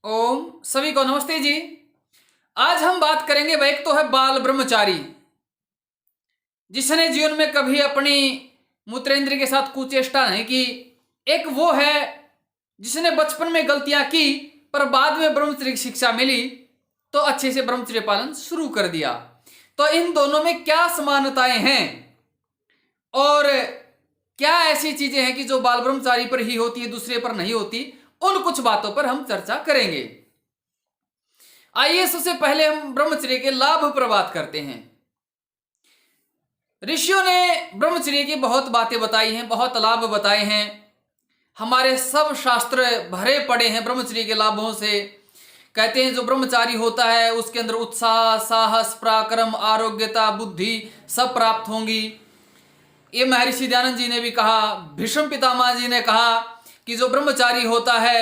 ओम सभी को नमस्ते जी। आज हम बात करेंगे वह एक तो है बाल ब्रह्मचारी, जिसने जीवन में कभी अपनी मूत्रेंद्र के साथ कुचेष्टा नहीं की। एक वो है जिसने बचपन में गलतियां की पर बाद में ब्रह्मचर्य की शिक्षा मिली तो अच्छे से ब्रह्मचर्य पालन शुरू कर दिया। तो इन दोनों में क्या समानताएं हैं और क्या ऐसी चीजें हैं कि जो बाल ब्रह्मचारी पर ही होती है दूसरे पर नहीं होती, उन कुछ बातों पर हम चर्चा करेंगे। आइए सबसे पहले हम ब्रह्मचर्य के लाभ पर बात करते हैं। ऋषियों ने ब्रह्मचर्य की बहुत बातें बताई हैं, बहुत लाभ बताए हैं। हमारे सब शास्त्र भरे पड़े हैं ब्रह्मचर्य के लाभों से। कहते हैं जो ब्रह्मचारी होता है उसके अंदर उत्साह, साहस, पराक्रम, आरोग्यता, बुद्धि सब प्राप्त होंगी। ये महर्षि दयानंद जी ने भी कहा, भीष्म पितामह जी ने कहा कि जो ब्रह्मचारी होता है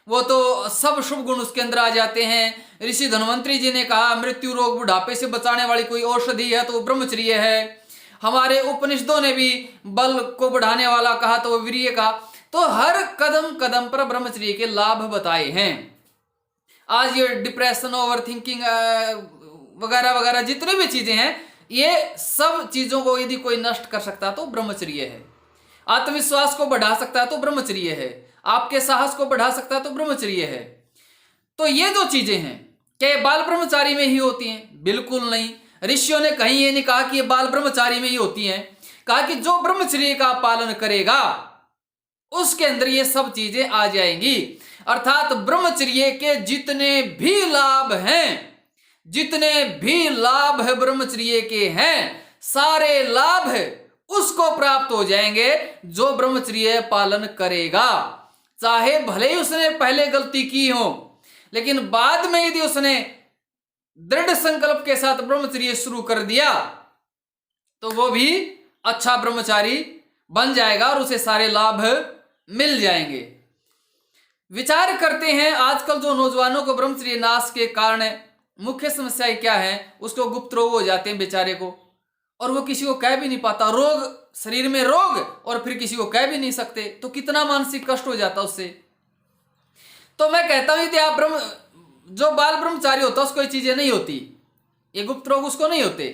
वो तो सब शुभ गुण उसके अंदर आ जाते हैं। ऋषि धन्वंतरी जी ने कहा मृत्यु, रोग, बुढ़ापे से बचाने वाली कोई औषधि है तो वो ब्रह्मचर्य है। हमारे उपनिषदों ने भी बल को बढ़ाने वाला कहा तो वो वीर्य का। तो हर कदम कदम पर ब्रह्मचर्य के लाभ बताए हैं। आज ये डिप्रेशन, ओवर थिंकिंग वगैरह वगैरह जितनी भी चीजें हैं, ये सब चीजों को यदि कोई नष्ट कर सकता तो ब्रह्मचर्य है। आत्मविश्वास को बढ़ा सकता है तो ब्रह्मचर्य है। आपके साहस को बढ़ा सकता है तो ब्रह्मचर्य है। तो ये जो चीजें हैं क्या ये बाल ब्रह्मचारी में ही होती हैं? बिल्कुल नहीं। ऋषियों ने कहीं ये नहीं कहा कि ये बाल ब्रह्मचारी में ही होती हैं। कहा कि जो ब्रह्मचर्य का पालन करेगा उसके अंदर ये सब चीजें आ जाएंगी। अर्थात ब्रह्मचर्य के जितने भी लाभ हैं, जितने भी लाभ है ब्रह्मचर्य के हैं, सारे लाभ उसको प्राप्त हो जाएंगे जो ब्रह्मचर्य पालन करेगा। चाहे भले ही उसने पहले गलती की हो, लेकिन बाद में यदि उसने दृढ़ संकल्प के साथ ब्रह्मचर्य शुरू कर दिया तो वो भी अच्छा ब्रह्मचारी बन जाएगा और उसे सारे लाभ मिल जाएंगे। विचार करते हैं आजकल जो नौजवानों को ब्रह्मचर्य नाश के कारण मुख्य समस्याएं क्या है। उसको गुप्त रोग हो जाते हैं बेचारे को, और वो किसी को कह भी नहीं पाता। रोग, शरीर में रोग, और फिर किसी को कह भी नहीं सकते, तो कितना मानसिक कष्ट हो जाता उससे। तो मैं कहता हूं यदि आप जो बाल ब्रह्मचारी होता है उसको ये चीजें नहीं होती, ये गुप्त रोग उसको नहीं होते।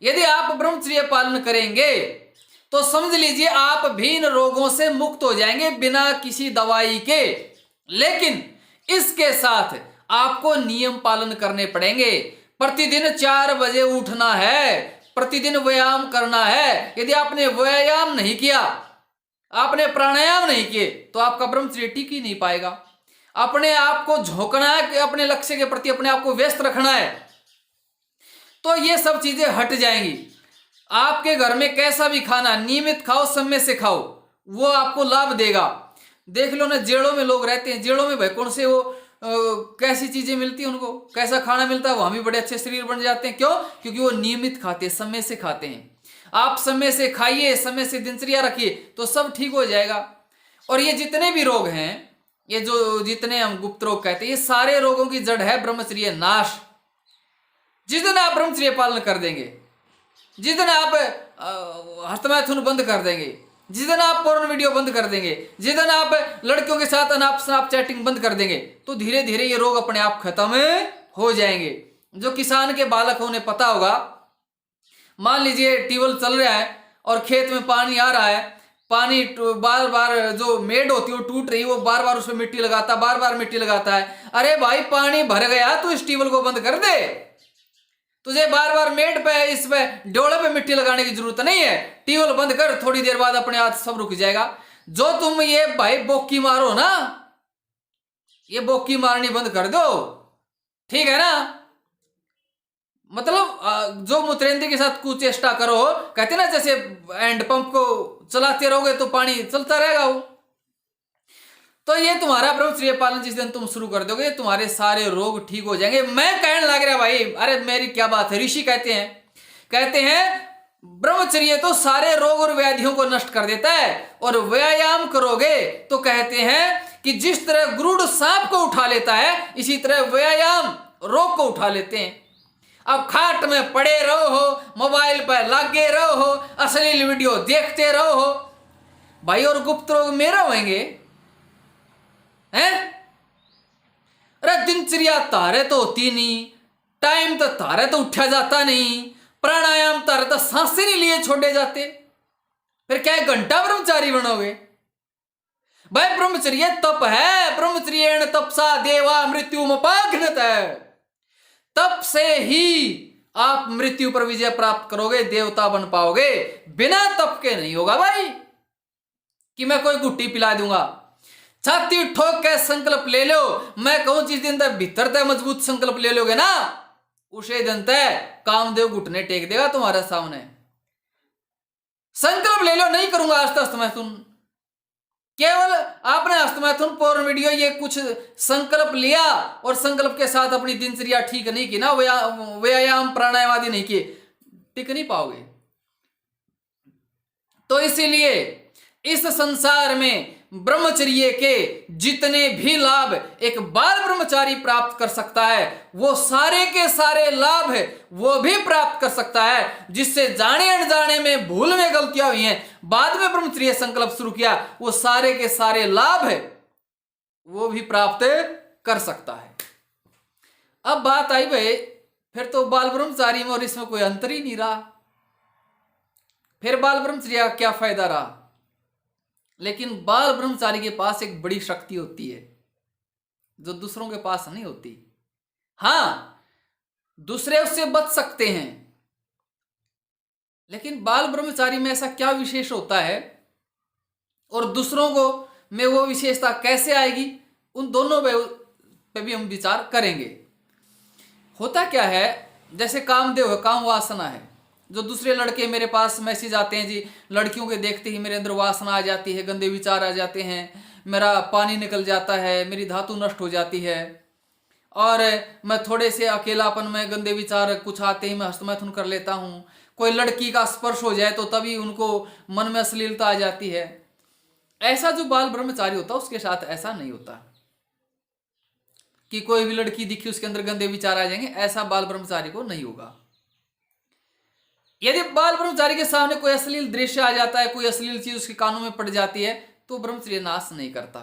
यदि आप ब्रह्मचर्य पालन करेंगे तो समझ लीजिए आप भी इन रोगों से मुक्त हो जाएंगे बिना किसी दवाई के। लेकिन इसके साथ आपको नियम पालन करने पड़ेंगे। प्रतिदिन 4 बजे उठना है, प्रतिदिन व्यायाम करना है। यदि आपने व्यायाम नहीं किया, आपने प्राणायाम नहीं किए, तो आपका ब्रह्मचर्य टिक ही नहीं पाएगा। अपने आप को झोंकना है कि अपने लक्ष्य के प्रति अपने आप को व्यस्त रखना है, तो ये सब चीजें हट जाएंगी। आपके घर में कैसा भी खाना नियमित खाओ, समय से खाओ, वो आपको लाभ देगा। देख लो ना, जेलों में लोग रहते हैं, जेलों में भाई कौन से वो कैसी चीजें मिलती हैं, उनको कैसा खाना मिलता है, वो हम भी बड़े अच्छे शरीर बन जाते हैं। क्यों? क्योंकि वो नियमित खाते हैं, समय से खाते हैं। आप समय से खाइए, समय से दिनचर्या रखिए तो सब ठीक हो जाएगा। और ये जितने भी रोग हैं, ये जो जितने हम गुप्त रोग कहते हैं, ये सारे रोगों की जड़ है ब्रह्मचर्य नाश। जिस दिन आप ब्रह्मचर्य पालन कर देंगे, जिस दिन आप हस्तमैथुन बंद कर देंगे, जिस दिन आप पोर्न वीडियो बंद कर देंगे, जिस दिन आप लड़कियों के साथ अनाप शनाप चैटिंग बंद कर देंगे, तो धीरे धीरे ये रोग अपने आप खत्म हो जाएंगे। जो किसान के बालक उन्हें पता होगा, मान लीजिए ट्यूबवेल चल रहा है और खेत में पानी आ रहा है, पानी बार बार जो मेड होती है वो टूट रही है, वो बार बार उसमें मिट्टी लगाता, बार बार मिट्टी लगाता है। अरे भाई पानी भर गया तो इस ट्यूबवेल को बंद कर दे, तुझे बार बार मेड पे, इस पे डोले पे मिट्टी लगाने की जरूरत नहीं है। ट्यूबवेल बंद कर, थोड़ी देर बाद अपने आप सब रुक जाएगा। जो तुम ये भाई बोकी मारो ना, ये बोकी मारनी बंद कर दो, ठीक है ना। मतलब जो मूत्रेंद्र के साथ कुचेष्टा करो, कहते ना जैसे हैंडपंप को चलाते रहोगे तो पानी चलता रहेगा वो। तो ये तुम्हारा ब्रह्मचर्य पालन जिस दिन तुम शुरू कर दोगे, तुम्हारे सारे रोग ठीक हो जाएंगे। मैं कहने लग रहा भाई, अरे मेरी क्या बात है। ऋषि कहते हैं ब्रह्मचर्य तो सारे रोग और व्याधियों को नष्ट कर देता है। और व्यायाम करोगे तो कहते हैं कि जिस तरह गुरुड़ सांप को उठा लेता है, इसी तरह व्यायाम रोग को उठा लेते हैं। अब खाट में पड़े रहो, मोबाइल पर लगे रहो, अश्लील वीडियो देखते रहो भाई, और गुप्त रोग मेरा होंगे हैं। अरे दिनचर्या तारे तो होती नहीं, टाइम तो तारे तो उठा जाता नहीं, प्राणायाम तारे तो सांसें नहीं लिए छोड़े जाते, फिर क्या घंटा ब्रह्मचारी बनोगे? भाई ब्रह्मचर्य तप है, ब्रह्मचर्य तपसा देवा मृत्युमपाघ्नत है। तप से ही आप मृत्यु पर विजय प्राप्त करोगे, देवता बन पाओगे। बिना तप के नहीं होगा भाई कि मैं कोई गुट्टी पिला दूंगा। छाती ठोक के संकल्प ले लो, मैं कहूं जिस दिन तक भीतर तक मजबूत संकल्प ले लोगे ना, उसे दिन तक कामदेव घुटने टेक देगा तुम्हारे सामने। संकल्प ले लो, नहीं करूंगा आज हस्तमैथुन। केवल आपने हस्तमैथुन पोर्न वीडियो ये कुछ संकल्प लिया और संकल्प के साथ अपनी दिनचर्या ठीक नहीं की ना, व्यायाम प्राणायाम आदि नहीं किए, टिक नहीं पाओगे। तो इसीलिए इस संसार में ब्रह्मचर्य के जितने भी लाभ एक बाल ब्रह्मचारी प्राप्त कर सकता है, वो सारे के सारे लाभ है वो भी प्राप्त कर सकता है। जिससे जाने अनजाने में भूल में गलतियां हुई हैं, बाद में ब्रह्मचर्य संकल्प शुरू किया, वो सारे के सारे लाभ है वो भी प्राप्त कर सकता है। अब बात आई भाई, फिर तो बाल ब्रह्मचारी में और इसमें कोई अंतर ही नहीं रहा, फिर बाल ब्रह्मचर्य का क्या फायदा रहा? लेकिन बाल ब्रह्मचारी के पास एक बड़ी शक्ति होती है जो दूसरों के पास नहीं होती। हां, दूसरे उससे बच सकते हैं, लेकिन बाल ब्रह्मचारी में ऐसा क्या विशेष होता है और दूसरों को में वो विशेषता कैसे आएगी, उन दोनों पे भी हम विचार करेंगे। होता क्या है, जैसे कामदेव है, काम वासना है। जो दूसरे लड़के मेरे पास मैसेज आते हैं जी, लड़कियों के देखते ही मेरे अंदर वासना आ जाती है, गंदे विचार आ जाते हैं, मेरा पानी निकल जाता है, मेरी धातु नष्ट हो जाती है, और मैं थोड़े से अकेलापन में गंदे विचार कुछ आते ही मैं हस्तमैथुन कर लेता हूँ। कोई लड़की का स्पर्श हो जाए तो तभी उनको मन में अश्लीलता आ जाती है। ऐसा जो बाल ब्रह्मचारी होता है उसके साथ ऐसा नहीं होता कि कोई भी लड़की दिखी उसके अंदर गंदे विचार आ जाएंगे, ऐसा बाल ब्रह्मचारी को नहीं होगा। यदि बाल ब्रह्मचारी के सामने कोई अश्लील दृश्य आ जाता है, कोई अश्लील चीज उसके कानों में पड़ जाती है, तो ब्रह्मचर्य नाश नहीं करता।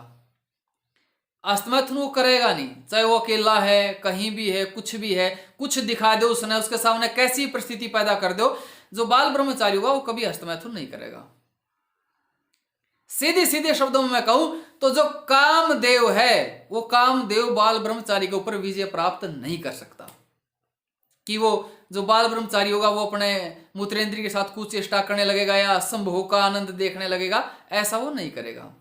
हस्तमैथुन वो करेगा नहीं, चाहे वो अकेला है, कहीं भी है, कुछ भी है, कुछ दिखा दो उसने, उसके सामने कैसी परिस्थिति पैदा कर दो, जो बाल ब्रह्मचारी होगा वो कभी हस्तमैथुन नहीं करेगा। सीधे सीधे शब्दों में मैं कहूं तो जो कामदेव है, वो कामदेव बाल ब्रह्मचारी के ऊपर विजय प्राप्त नहीं कर सकता। कि वो जो बाल ब्रह्मचारी होगा वो अपने मूत्रेंद्रिय के साथ कुछ चेष्टा करने लगेगा या संभोग का आनंद देखने लगेगा, ऐसा वो नहीं करेगा।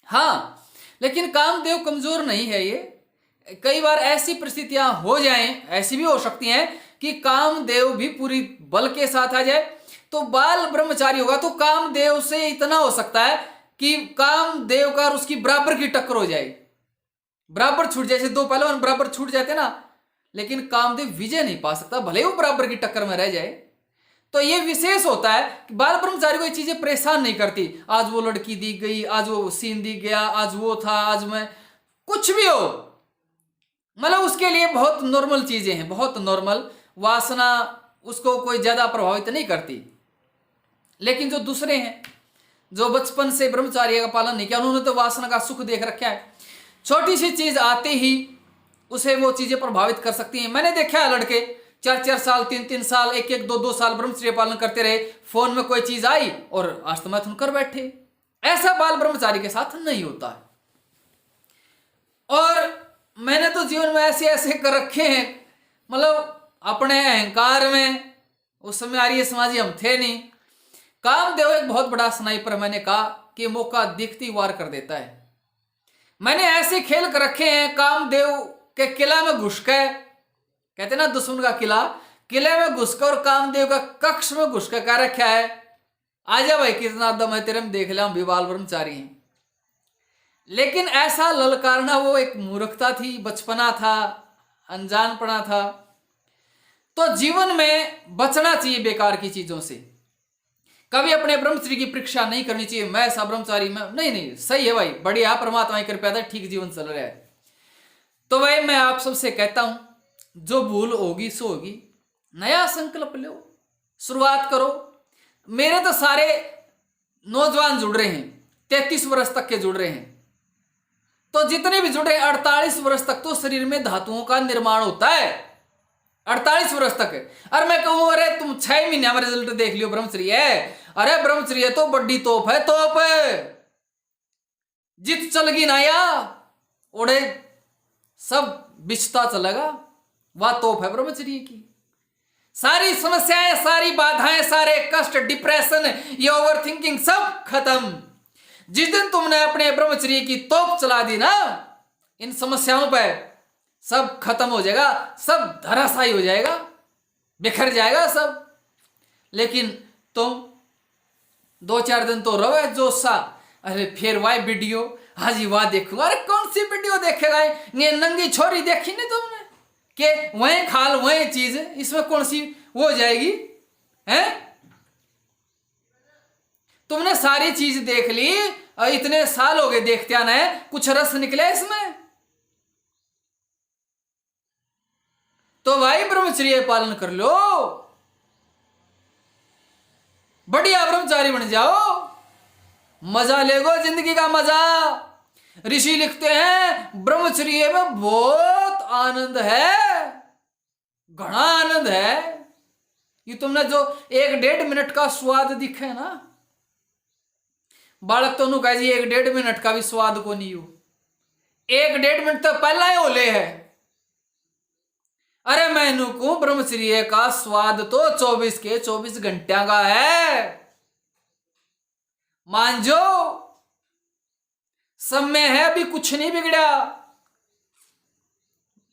हाँ, लेकिन कामदेव कमजोर नहीं है। ये कई बार ऐसी परिस्थितियां हो जाएं, ऐसी भी हो सकती हैं कि कामदेव भी पूरी बल के साथ आ जाए, तो बाल ब्रह्मचारी होगा तो कामदेव से इतना हो सकता है कि कामदेव का और उसकी बराबर की टक्कर हो जाए, बराबर छूट जाए। जैसे दो पहलवान बराबर छूट जाते ना, लेकिन कामदेव विजय नहीं पा सकता, भले वो बराबर की टक्कर में रह जाए। तो ये विशेष होता है कि बाल ब्रह्मचारी को ये चीजें परेशान नहीं करती। आज वो लड़की दी गई, आज वो सीन दी गया, आज वो था, आज मैं, कुछ भी हो, मतलब उसके लिए बहुत नॉर्मल चीजें हैं, बहुत नॉर्मल। वासना उसको कोई ज्यादा प्रभावित नहीं करती। लेकिन जो दूसरे हैं, जो बचपन से ब्रह्मचार्य का पालन नहीं किया, उन्होंने तो वासना का सुख देख रखा है। छोटी सी चीज आते ही उसे वो चीजें प्रभावित कर सकती हैं। मैंने देखा है लड़के 4-4 साल, 3-3 साल, 1-1, 2-2 साल ब्रह्मचर्य पालन करते रहे, फोन में कोई चीज आई और हस्तमैथुन कर बैठे। ऐसा बाल ब्रह्मचारी के साथ नहीं होता है। और मैंने तो जीवन में ऐसे ऐसे कर रखे हैं, मतलब अपने अहंकार में, उस समय आर्य समाजी हम थे नहीं। कामदेव एक बहुत बड़ा स्नाइपर, मैंने कहा कि मौका दिखती वार कर देता है। मैंने ऐसे खेल कर रखे हैं, कामदेव के किला में घुस के, कहते ना दुश्मन का किला, किले में घुस कर और कामदेव का कक्ष में घुस कर कह रखा है, आजा भाई कितना दम है तेरे में, देख लिया हम भी बाल ब्रह्मचारी हैं। लेकिन ऐसा ललकारना वो एक मूर्खता थी, बचपना था, अनजानपना था। तो जीवन में बचना चाहिए बेकार की चीजों से। कभी अपने ब्रह्मचर्य की परीक्षा नहीं करनी चाहिए, मैं ऐसा ब्रह्मचारी में नहीं, सही है भाई, बढ़िया, परमात्मा की कृपा है, ठीक जीवन चल रहा है। तो भाई मैं आप सबसे कहता हूं, जो भूल होगी सो होगी, नया संकल्प लो, शुरुआत करो। मेरे तो सारे नौजवान जुड़ रहे हैं, 33 वर्ष तक के जुड़ रहे हैं। तो जितने भी जुड़े 48 वर्ष तक तो शरीर में धातुओं का निर्माण होता है, 48 वर्ष तक है। अरे मैं कहूं अरे तुम 6 महीने में रिजल्ट देख लियो ब्रह्मचर्य है, अरे ब्रह्मचर्य तो बड़ी तोप है, तोप जित चलगी ना या ओढ़े सब बिछता चलेगा, वह तोप है ब्रह्मचर्य की। सारी समस्याएं, सारी बाधाएं, सारे कष्ट, डिप्रेशन, ये ओवर थिंकिंग सब खत्म। जिस दिन तुमने अपने ब्रह्मचर्य की तोप चला दी ना, इन समस्याओं पर सब खत्म हो जाएगा, सब धराशायी हो जाएगा, बिखर जाएगा सब। लेकिन तुम 2-4 दिन तो रहो जोशा, अरे फिर वाह वीडियो, हाँ जी वाह देखूंगा। अरे कौन सी वीडियो देखेगा, ये नंगी छोरी देखी नहीं तुमने कि वही खाल वही चीज, इसमें कौन सी वो हो जाएगी हैं? तुमने सारी चीज देख ली और इतने साल हो गए देखते आना है, कुछ रस निकले इसमें? तो भाई ब्रह्मचर्य पालन कर लो, बढ़िया ब्रह्मचारी बन जाओ, मजा लेगो जिंदगी का मजा। ऋषि लिखते हैं ब्रह्मचर्य में बहुत आनंद है, घना आनंद है। ये तुमने जो 1-1.5 मिनट का स्वाद दिखे ना, बालक तो कह जी 1-1.5 मिनट का भी स्वाद को नहीं हो, 1-1.5 मिनट तो पहला ही ओले है। अरे मैनू को ब्रह्मचर्य का स्वाद तो 24 के 24 घंटा का है, मान जो सब में है, अभी कुछ नहीं बिगड़ा।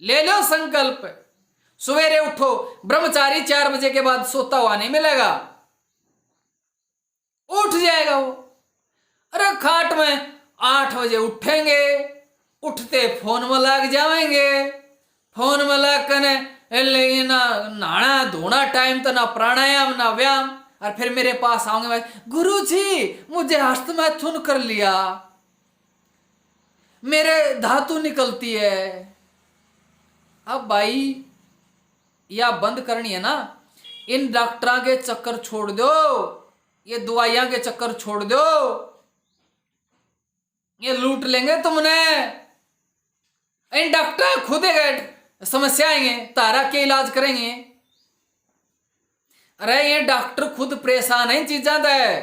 ले लो संकल्प, सवेरे उठो, ब्रह्मचारी 4 बजे के बाद सोता हुआ नहीं मिलेगा, उठ जाएगा वो। अरे खाट में 8 बजे उठेंगे, उठते फोन में लग जाएंगे, फोन में लग कर लेकिन ना नहाना धोना टाइम तो, ना प्राणायाम ना व्यायाम। और फिर मेरे पास आओगे भाई, गुरु जी मुझे हस्त मैथुन कर लिया, मेरे धातु निकलती है। अब भाई या बंद करनी है ना, इन डॉक्टरों के चक्कर छोड़ दो, ये दवाइयां के चक्कर छोड़ दो, ये लूट लेंगे तुमने। इन डॉक्टर खुद समस्या आएंगे, तारा के इलाज करेंगे। अरे ये डॉक्टर खुद परेशान है इन चीजा से,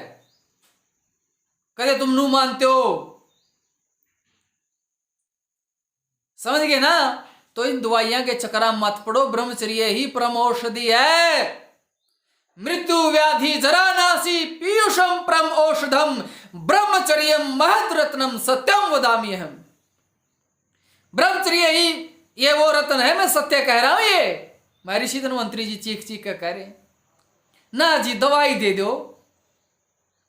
कहते तुम नू मानते हो, समझ गए ना? तो इन दवाइयां के चक्कर मत पड़ो, ब्रह्मचर्य ही परम औषधि है। मृत्यु व्याधि जरा नासी पीयूषम परम औषधम ब्रह्मचर्य महत रत्नम सत्यम वदामि हम। ब्रह्मचर्य ही ये वो रत्न है, मैं सत्य कह रहा हूं। ये महर्षि धन्वंतरी जी चीख चीख कर कह रहे ना जी दवाई दे दो।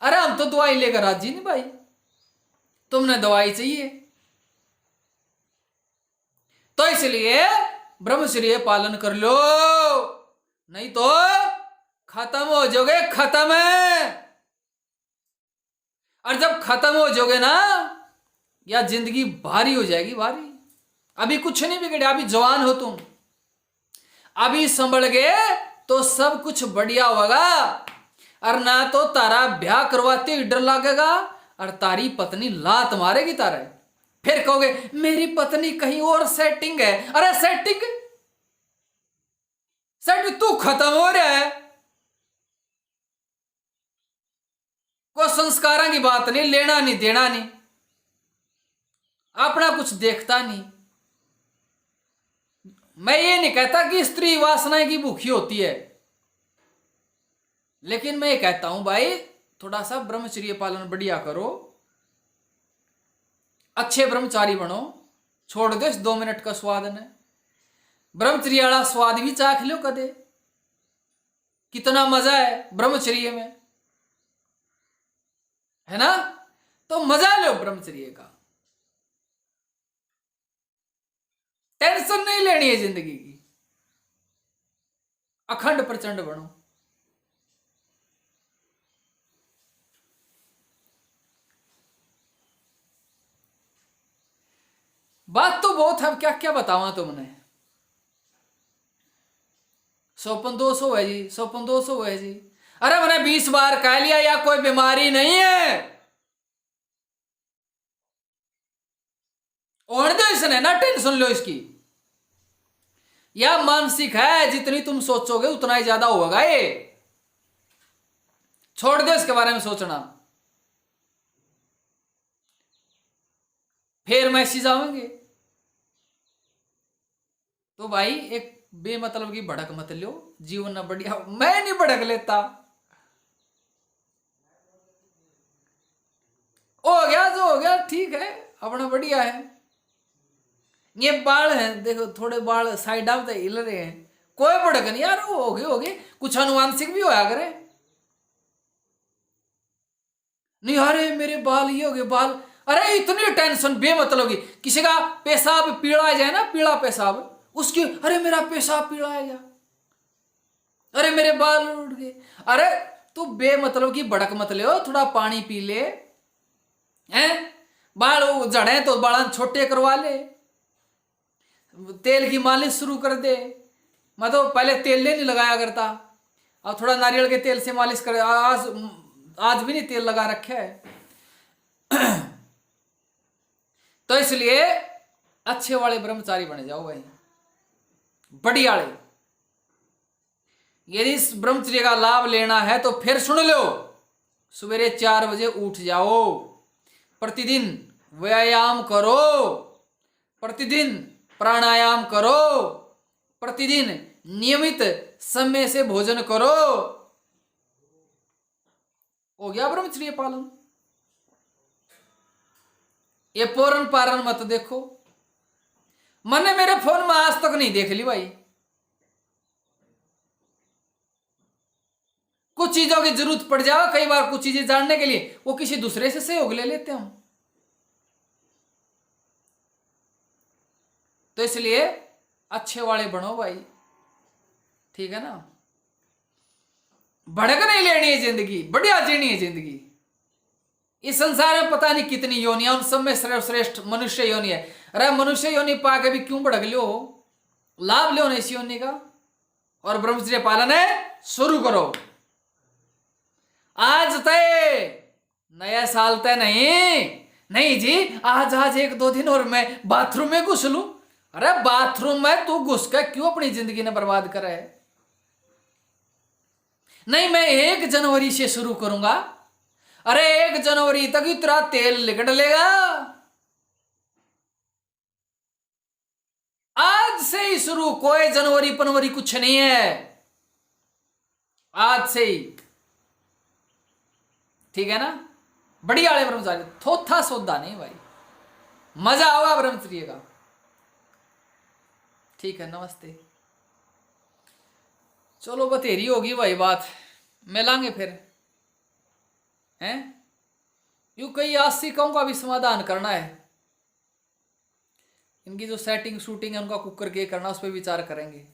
अरे हम तो दवाई लेकर राजी नहीं भाई, तुमने दवाई चाहिए। तो इसलिए ब्रह्मचर्य पालन कर लो, नहीं तो खत्म हो जाओगे, खत्म है। और जब खत्म हो जाओगे ना, या जिंदगी भारी हो जाएगी, भारी। अभी कुछ नहीं बिगड़ा, अभी जवान हो तुम, अभी संभल गए तो सब कुछ बढ़िया होगा। और ना तो तारा ब्याह करवाते ही डर लगेगा, और तारी पत्नी लात मारेगी तारा, फिर कहोगे मेरी पत्नी कहीं और सेटिंग है। अरे सेटिंग तू खत्म हो रहा है, कोई संस्कारों की बात नहीं, लेना नहीं देना नहीं, अपना कुछ देखता नहीं। मैं ये नहीं कहता कि स्त्री वासनाएं की भूखी होती है, लेकिन मैं ये कहता हूं भाई थोड़ा सा ब्रह्मचर्य पालन बढ़िया करो, अच्छे ब्रह्मचारी बनो, छोड़ दो इस 2 मिनट का स्वाद ने। ब्रह्मचर्य वाला स्वाद भी चाख लो कदे, कितना मजा है ब्रह्मचर्य में, है ना? तो मजा लो ब्रह्मचर्य का, टेंशन नहीं लेनी है जिंदगी की, अखंड प्रचंड बनो। बात तो बहुत है, क्या क्या बतावा तुमने। 100-200 है जी, 100-200 है जी। अरे मैंने 20 बार कह लिया, या कोई बीमारी नहीं है। और दो इसने ना टेंशन लो इसकी। यह मानसिक है, जितनी तुम सोचोगे उतना ही ज्यादा होगा ये। छोड़ दो इसके बारे में सोचना। फिर मैसेज आएंगे। तो भाई एक बेमतलब की भड़क मत लो, जीवन ना बढ़िया। मैं नहीं भड़क लेता, हो गया जो हो गया, ठीक है, अपना बढ़िया है। ये बाल हैं देखो, थोड़े बाल साइड आउट हिल रहे हैं, कोई भड़क नहीं यार, वो हो गए कुछ अनुवांशिक भी होया करे। नहीं अरे मेरे बाल ये हो गए बाल, अरे इतनी टेंशन बेमतलब की। किसी का पेशाब पीला जाए ना, पीला पेशाब, उसकी अरे मेरा पेशाब पीला है गया, अरे मेरे बाल उड़ गए। अरे तू बेमतलब की भड़क मत ले, थोड़ा पानी पी ले, हैं बाल जड़े तो बाल छोटे करवा ले, तेल की मालिश शुरू कर दे। मैं तो पहले तेल नहीं लगाया करता, अब थोड़ा नारियल के तेल से मालिश कर। आज भी नहीं तेल लगा रखे है। तो इसलिए अच्छे वाले ब्रह्मचारी बने जाओ भाई, बढ़िया वाले। यदि इस ब्रह्मचर्य का लाभ लेना है तो फिर सुन लो, सवेरे 4 बजे उठ जाओ, प्रतिदिन व्यायाम करो, प्रतिदिन प्राणायाम करो, प्रतिदिन नियमित समय से भोजन करो, हो गया ब्रह्मचर्य पालन। ये पूर्ण पारण मत देखो। मैंने मेरे फोन में आज तक नहीं देख ली भाई। कुछ चीजों की जरूरत पड़ जाए कई बार, कुछ चीजें जानने के लिए, वो किसी दूसरे से सहयोग ले लेते हम। तो इसलिए अच्छे वाले बनो भाई, ठीक है ना। भड़क नहीं लेनी है जिंदगी, बढ़िया जीनी है जिंदगी। इस संसार में पता नहीं कितनी योनियां, उन सब में सर्वश्रेष्ठ मनुष्य योनि है। अरे मनुष्य योनि पा के भी क्यों भड़क लो, लाभ लो ना इस योनि का, और ब्रह्मचर्य पालन है शुरू करो। आज तय नया साल तय नहीं जी, आज 1-2 दिन और मैं बाथरूम में घुस लूं। अरे बाथरूम में तू घुस कर क्यों अपनी जिंदगी ने बर्बाद करे। नहीं मैं 1 जनवरी से शुरू करूंगा। अरे 1 जनवरी तक ही तेरा तेल लिकट लेगा। आज से ही शुरू, कोई जनवरी फरवरी कुछ नहीं है, आज से ही, ठीक है ना। बढ़िया वाले ब्रह्मचारी, थोथा सौदा नहीं भाई, मजा होगा ब्रह्मचर्य का। ठीक है, नमस्ते। चलो बतेरी होगी भाई बात, मिलांगे फिर हैं। यूं कई आशिकों का भी समाधान करना है, इनकी जो सेटिंग शूटिंग है उनका कुकर के करना, उस पर विचार करेंगे।